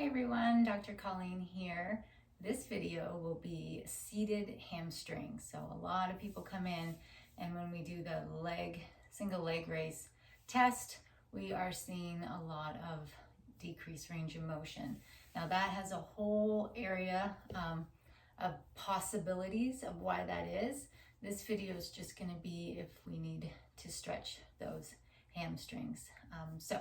Hey everyone, Dr. Colleen here. This video will be seated hamstrings. So a lot of people come in and when we do the single leg raise test, we are seeing a lot of decreased range of motion. Now that has a whole area of possibilities of why that is. This video is just going to be if we need to stretch those hamstrings. So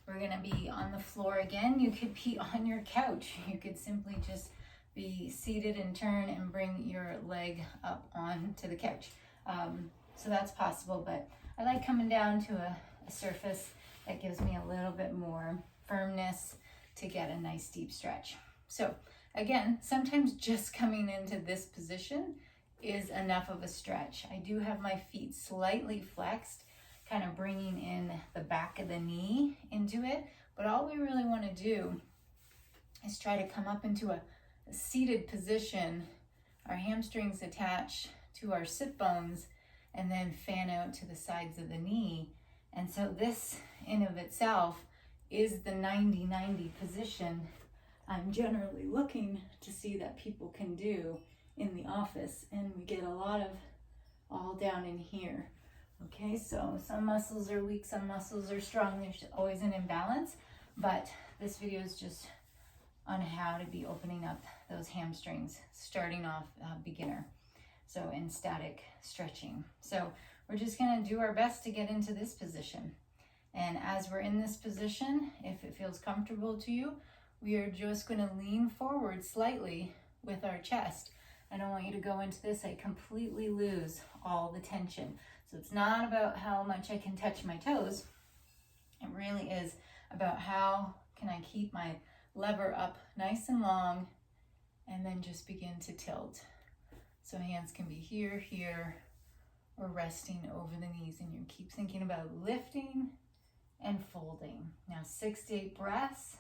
we're going to be on the floor again. You could be on your couch. You could simply just be seated and turn and bring your leg up onto the couch. So that's possible, but I like coming down to a surface that gives me a little bit more firmness to get a nice deep stretch. So again, sometimes just coming into this position is enough of a stretch. I do have my feet slightly flexed, kind of bringing in the back of the knee into it. But all we really want to do is try to come up into a seated position, our hamstrings attach to our sit bones, and then fan out to the sides of the knee. And so this in of itself is the 90-90 position I'm generally looking to see that people can do in the office. And we get a lot of all down in here. Okay, so some muscles are weak, some muscles are strong. There's always an imbalance, but this video is just on how to be opening up those hamstrings, starting off beginner. So in static stretching. So we're just gonna do our best to get into this position. And as we're in this position, if it feels comfortable to you, we are just gonna lean forward slightly with our chest. I don't want you to go into this, I completely lose all the tension. So it's not about how much I can touch my toes. It really is about how can I keep my lever up nice and long and then just begin to tilt. So hands can be here, here, or resting over the knees, and you keep thinking about lifting and folding. Now 6 to 8 breaths,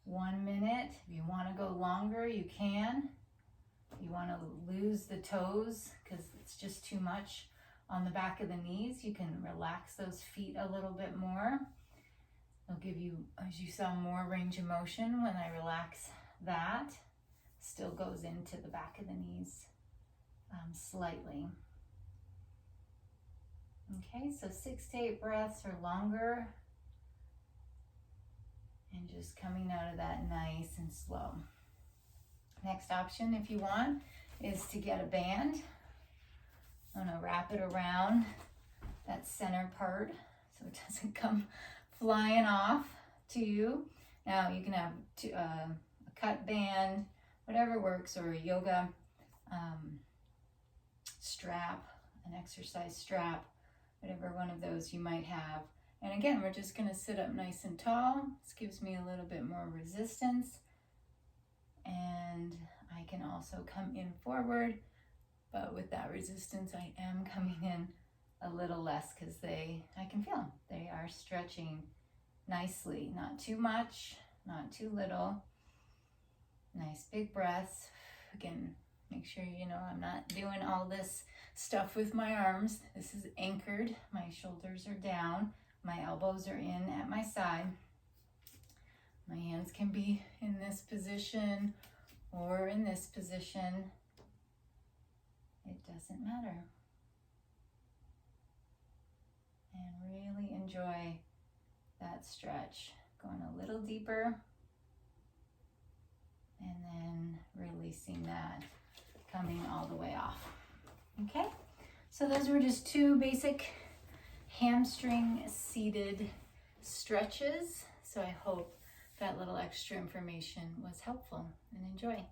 1 minute. If you want to go longer, you can. If you want to lose the toes because it's just too much on the back of the knees, you can relax those feet a little bit more. It'll give you, as you saw, more range of motion when I relax that. Still goes into the back of the knees slightly. Okay, so 6 to 8 breaths or longer. And just coming out of that nice and slow. Next option, if you want, is to get a band. I'm gonna wrap it around that center part so it doesn't come flying off to you. Now you can have a cut band, whatever works, or a yoga strap, an exercise strap, whatever one of those you might have. And again, we're just gonna sit up nice and tall. This gives me a little bit more resistance. And I can also come in forward, but with that resistance, I am coming in a little less because I can feel them. They are stretching nicely, not too much, not too little. Nice big breaths. Again, make sure you know I'm not doing all this stuff with my arms. This is anchored. My shoulders are down. My elbows are in at my side. My hands can be in this position or in this position. It doesn't matter. And really enjoy that stretch. Going a little deeper and then releasing that, coming all the way off. Okay, so those were just 2 basic hamstring seated stretches. So I hope that little extra information was helpful, and enjoy.